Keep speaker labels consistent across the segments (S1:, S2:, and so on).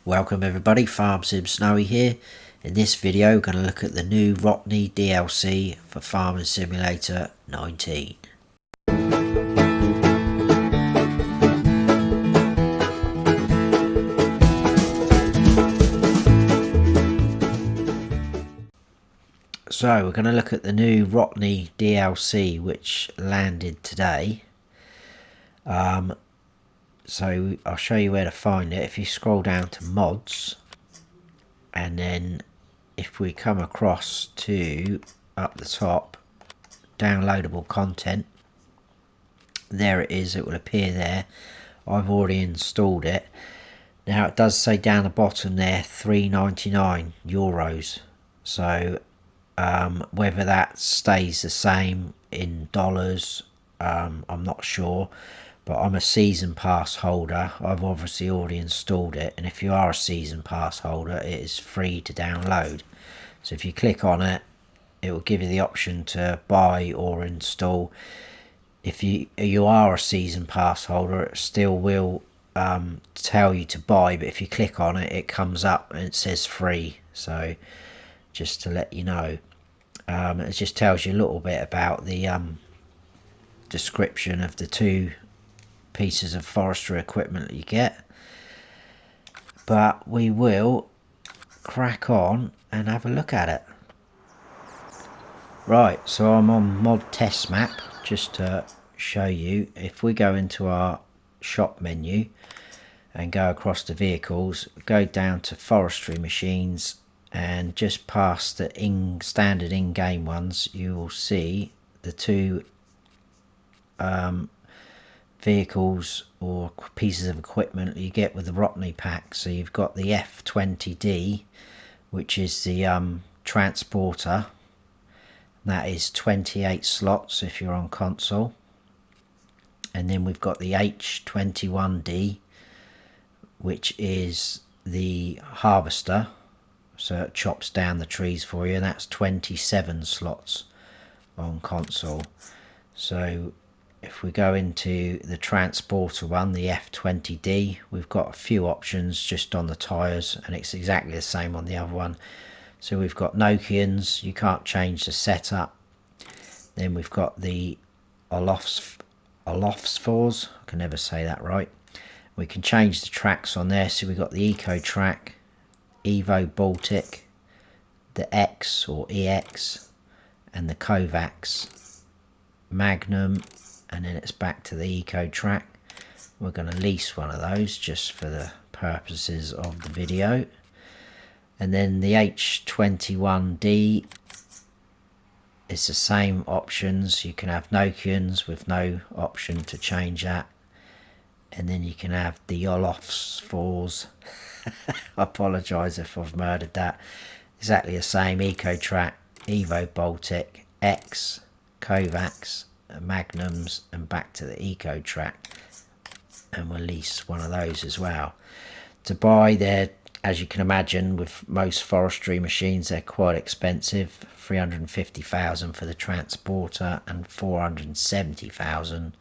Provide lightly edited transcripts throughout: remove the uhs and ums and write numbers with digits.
S1: Welcome everybody, Farm Sim Snowy here. In this video we're going to look at the new Rottne DLC for Farming Simulator 19. So we're going to look at the new Rottne DLC which landed today. So I'll show you where to find it. If you scroll down to mods, and then if we come across to up the top, downloadable content, there it is. It will appear there. I've already installed it. Now it does say down the bottom there €3.99. So whether that stays the same in dollars, I'm not sure. But I'm a season pass holder. I've obviously already installed it, and if you are a season pass holder, it is free to download. So if you click on it, it will give you the option to buy or install. If you are a season pass holder, it still will tell you to buy, but if you click on it, it comes up and it says free. So just to let you know, it just tells you a little bit about the description of the two pieces of forestry equipment that you get. But we will crack on and have a look at it. Right, so I'm on mod test map just to show you. If we go into our shop menu and go across to vehicles, go down to forestry machines, and just past the standard in-game ones, you will see the two vehicles or pieces of equipment you get with the Rottne pack. So you've got the F20D, which is the transporter. That is 28 slots if you're on console. And then we've got the H21D, which is the harvester. So it chops down the trees for you, and that's 27 slots on console. So if we go into the transporter one, the F20D, we've got a few options just on the tyres, and it's exactly the same on the other one. So we've got Nokians, you can't change the setup. Then we've got the Olofsfors, I can never say that right. We can change the tracks on there, so we've got the Eco Track, Evo Baltic, the X or EX, and the Kovacs, Magnum, and then it's back to the Eco Track. We're going to lease one of those just for the purposes of the video. And then the H21D is the same options. You can have Nokians with no option to change that. And then you can have the Olofsfors. I apologise if I've murdered that. Exactly the same. Eco Track, Evo Baltic, X, Kovacs, Magnums, and back to the Eco Track. And we'll lease one of those as well. To buy, they're, as you can imagine, with most forestry machines, they're quite expensive. 350,000 for the transporter and 470,000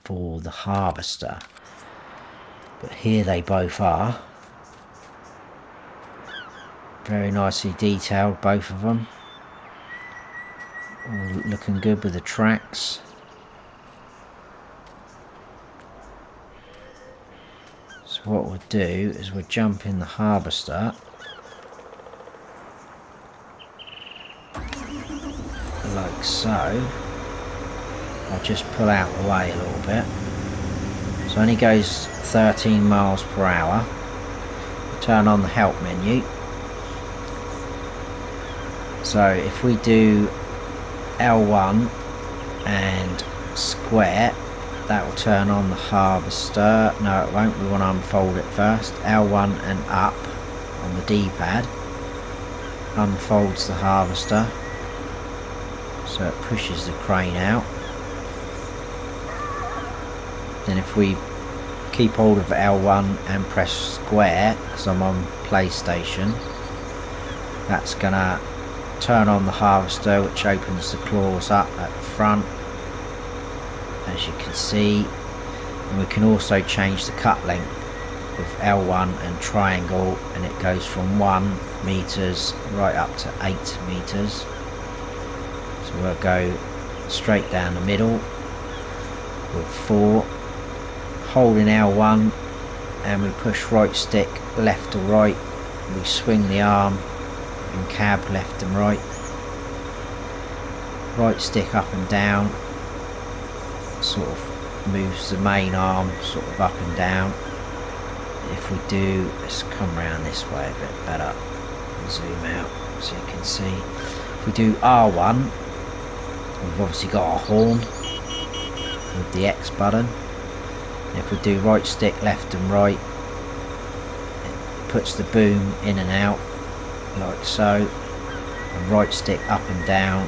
S1: for the harvester. But here they both are. Very nicely detailed, both of them. All looking good with the tracks. So what we'll do is we'll jump in the harvester, like so. I'll just pull out the way a little bit. So it only goes 13 miles per hour. Turn on the help menu. So if we do L1 and square, that will turn on the harvester. No, it won't. We want to unfold it first. L1 and up on the D-pad unfolds the harvester, so it pushes the crane out. Then if we keep hold of L1 and press square, because I'm on PlayStation, that's gonna turn on the harvester, which opens the claws up at the front, as you can see. And we can also change the cut length with L1 and triangle, and it goes from 1 meters right up to 8 meters. So we'll go straight down the middle with 4, holding L1, and we push right stick left to right. We swing the arm and cab left and right. Right stick up and down, sort of moves the main arm sort of up and down. If we do, let's come around this way a bit better and zoom out so you can see. If we do R1, we've obviously got our horn with the X button. If we do right stick left and right, it puts the boom in and out like so, and right stick up and down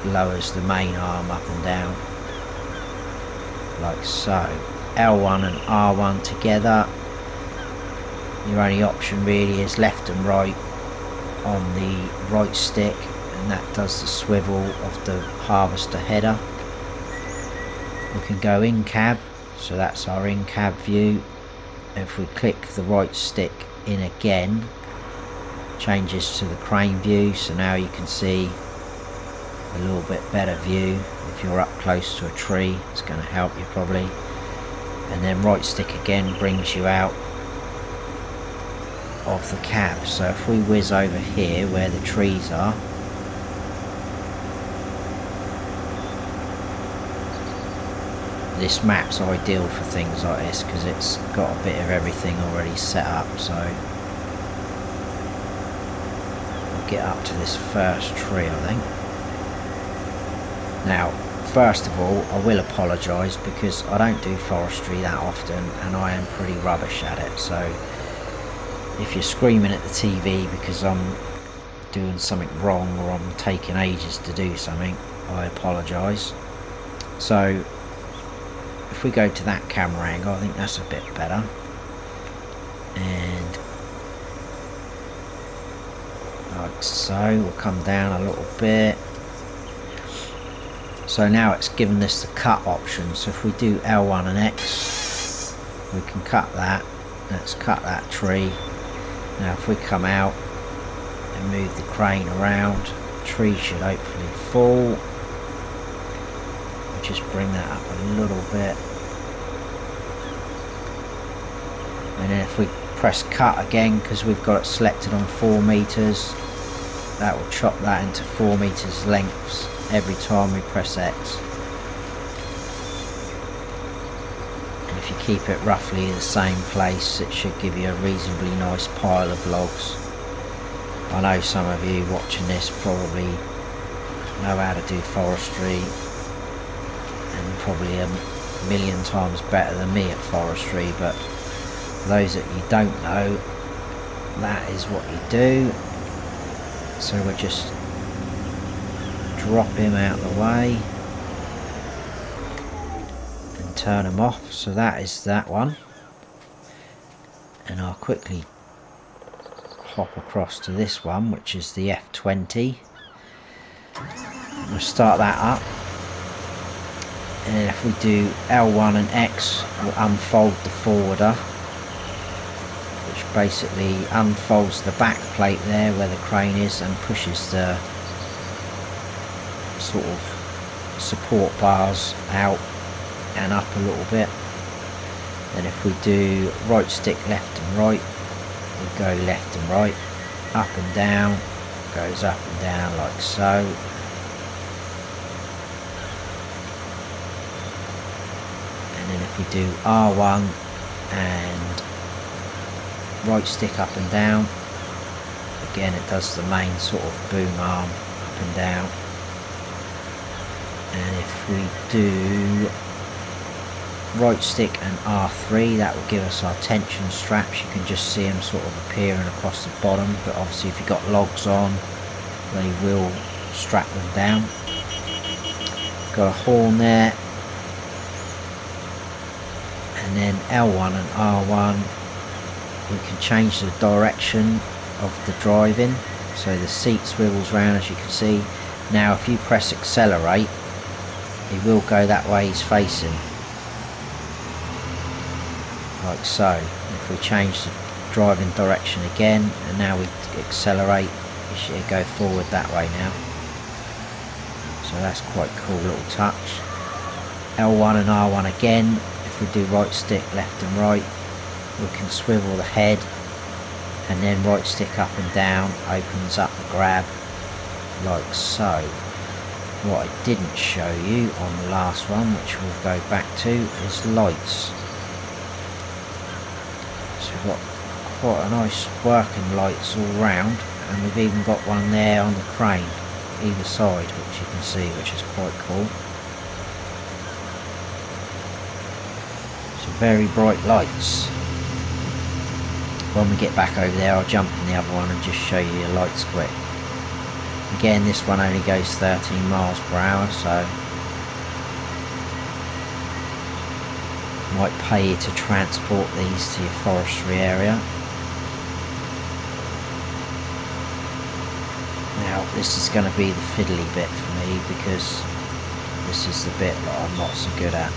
S1: lowers the main arm up and down like so. L1 and R1 together, your only option really is left and right on the right stick, and that does the swivel of the harvester header. We can go in cab, so that's our in cab view. If we click the right stick in again, changes to the crane view, so now you can see a little bit better view. If you're up close to a tree, it's going to help you probably. And then right stick again brings you out of the cab. So if we whiz over here where the trees are, this map's ideal for things like this because it's got a bit of everything already set up. So we'll get up to this first tree, I think. Now, first of all, I will apologise because I don't do forestry that often and I am pretty rubbish at it. So if you're screaming at the TV because I'm doing something wrong or I'm taking ages to do something, I apologise. So if we go to that camera angle, I think that's a bit better. And like so, we'll come down a little bit. So now it's given us the cut option. So if we do L1 and X, we can cut that. Let's cut that tree. Now if we come out and move the crane around, the tree should hopefully fall. We'll just bring that up a little bit. And then if we press cut again, because we've got it selected on 4 meters, that will chop that into 4 meters lengths every time we press X. And if you keep it roughly in the same place, it should give you a reasonably nice pile of logs. I know some of you watching this probably know how to do forestry and probably a million times better than me at forestry, but for those that you don't know, that is what you do. So we'll just drop him out of the way and turn him off. So that is that one, and I'll quickly hop across to this one, which is the F20. We'll start that up, and then if we do L1 and X, we'll unfold the forwarder, which basically unfolds the back plate there where the crane is and pushes the sort of support bars out and up a little bit. Then if we do right stick left and right, we go left and right, up and down, goes up and down like so. And then if we do R1 and right stick up and down, again it does the main sort of boom arm up and down. And if we do right stick and R3, that will give us our tension straps. You can just see them sort of appearing across the bottom, but obviously if you've got logs on, they will strap them down. Got a horn there, and then L1 and R1, we can change the direction of the driving, so the seat swivels round, as you can see. Now if you press accelerate, it will go that way he's facing, like so. if we change the driving direction again and now we accelerate, it should go forward that way now. So that's quite cool little touch. L1 and R1 again, if we do right stick left and right, we can swivel the head, and then right stick up and down opens up the grab like so. What I didn't show you on the last one, which we'll go back to, is lights. So we've got quite a nice working lights all round, and we've even got one there on the crane either side, which you can see, which is quite cool. So very bright lights. When we get back over there, I'll jump in the other one and just show you the lights quick. Again, this one only goes 13 miles per hour, so might pay you to transport these to your forestry area. Now this is going to be the fiddly bit for me, because this is the bit that I'm not so good at,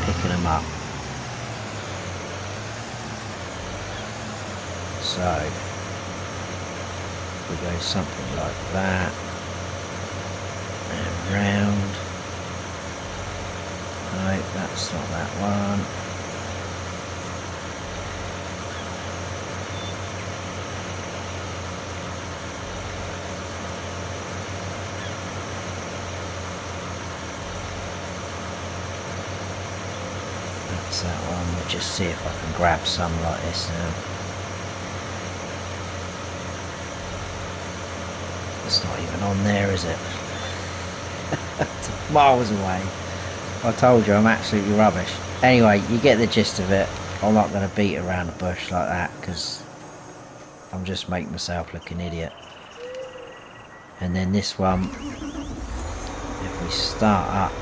S1: picking them up. So we go something like that and round. No, that's not that one. That's that one. We'll just see if I can grab some like this now. It's not even on there, is it? It's miles away. I told you I'm absolutely rubbish. Anyway, you get the gist of it. I'm not going to beat around the bush like that, because I'm just making myself look an idiot. And then this one, if we start up,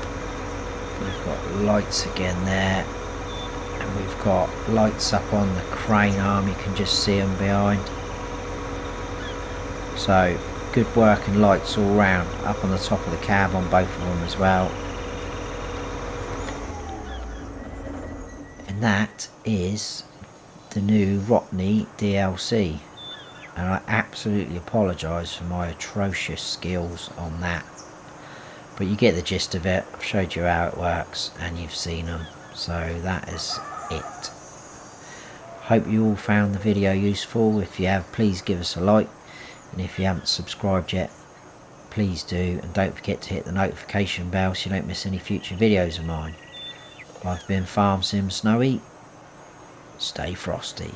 S1: we've got lights again there, and we've got lights up on the crane arm, you can just see them behind. So good working lights all round, up on the top of the cab on both of them as well. And that is the new Rottne DLC, and I absolutely apologise for my atrocious skills on that, but you get the gist of it. I've showed you how it works and you've seen them, so that is it. Hope you all found the video useful. If you have, please give us a like, and if you haven't subscribed yet, please do, and don't forget to hit the notification bell so you don't miss any future videos of mine. I've been Farm Sim Snowy. Stay frosty.